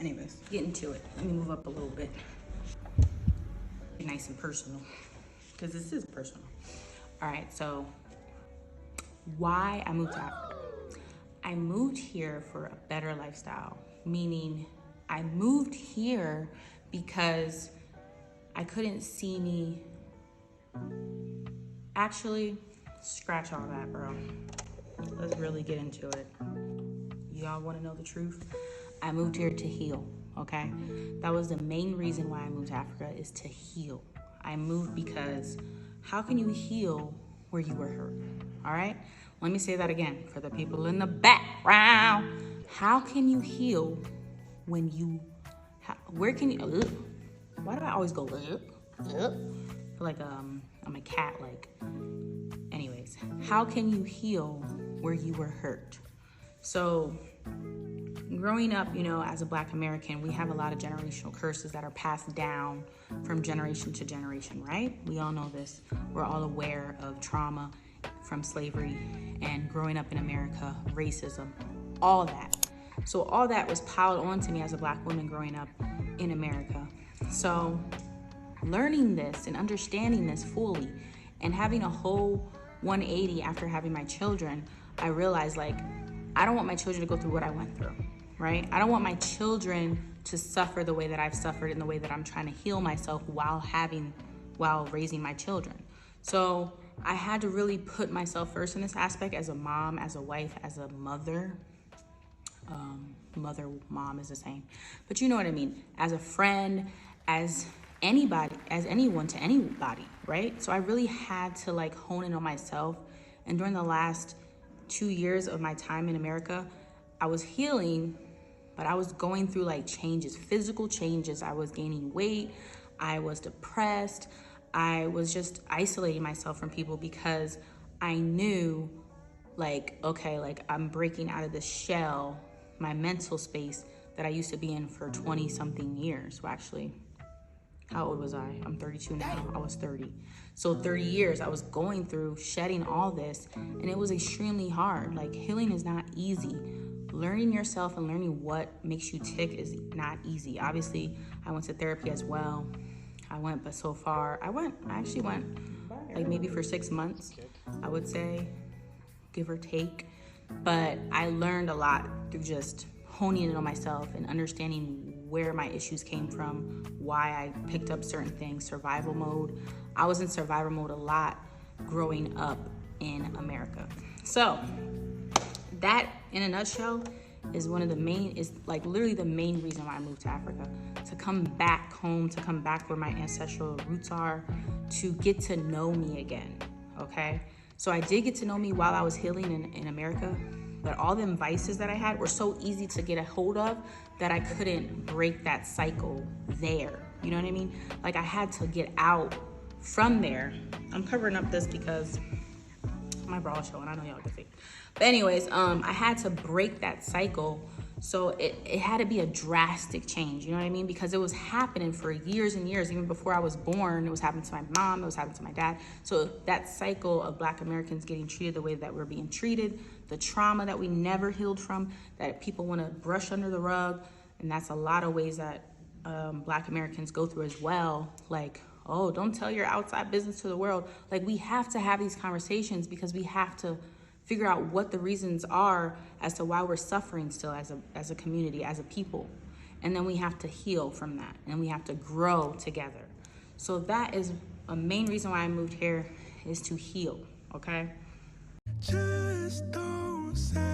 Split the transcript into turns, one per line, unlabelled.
Anyways, getting to it. Let me move up a little bit. Be nice and personal, because this is personal. All right, so why I moved to Africa. I moved here for a better lifestyle, meaning I moved here because I couldn't see me. Actually, scratch all that, bro. Let's really get into it. Y'all want to know the truth? I moved here to heal, okay? That was the main reason why I moved to Africa, is to heal. I moved because how can you heal where you were hurt? All right? Let me say that again for the people in the background. How can you heal when you, where can you, why do I always go, like I'm a cat, like, anyways, how can you heal where you were hurt? So growing up, you know, as a Black American, we have a lot of generational curses that are passed down from generation to generation, right? We all know this. We're all aware of trauma from slavery and growing up in America, racism, all that. So all that was piled onto me as a Black woman growing up in America. So learning this and understanding this fully and having a whole 180 after having my children, I realized, like, I don't want my children to go through what I went through, right? I don't want my children to suffer the way that I've suffered in the way that I'm trying to heal myself while raising my children. So I had to really put myself first in this aspect as a mom, as a wife, as a mother. Mom is the same, but you know what I mean, as a friend, as anybody, as anyone to anybody, right? So I really had to like hone in on myself. And during the last 2 years of my time in America, I was healing, but I was going through like changes, physical changes. I was gaining weight, I was depressed, I was just isolating myself from people because I knew, like, okay, like I'm breaking out of the shell, my mental space that I used to be in for 20 something years. Well, actually, how old was I? I'm 32 now, I was 30. So 30 years I was going through shedding all this, and it was extremely hard. Like, healing is not easy. Learning yourself and learning what makes you tick is not easy. Obviously, I went to therapy as well. I actually went like maybe for 6 months, I would say, give or take. But I learned a lot through just honing in on myself and understanding where my issues came from, why I picked up certain things, survival mode. I was in survival mode a lot growing up in America. So that, in a nutshell, is like literally the main reason why I moved to Africa, to come back home, to come back where my ancestral roots are, to get to know me again, okay? So I did get to know me while I was healing in America, but all them vices that I had were so easy to get a hold of that I couldn't break that cycle there. You know what I mean? Like, I had to get out from there. I'm covering up this because my bra is showing. I know y'all can see. But anyways, I had to break that cycle. So it had to be a drastic change, you know what I mean? Because it was happening for years and years. Even before I was born, it was happening to my mom, it was happening to my dad. So that cycle of Black Americans getting treated the way that we're being treated, the trauma that we never healed from, that people want to brush under the rug, and that's a lot of ways that Black Americans go through as well. Like, oh, don't tell your outside business to the world. Like, we have to have these conversations because we have to figure out what the reasons are as to why we're suffering still as a community, as a people. And then we have to heal from that, and we have to grow together. So that is a main reason why I moved here, is to heal, okay? Just don't say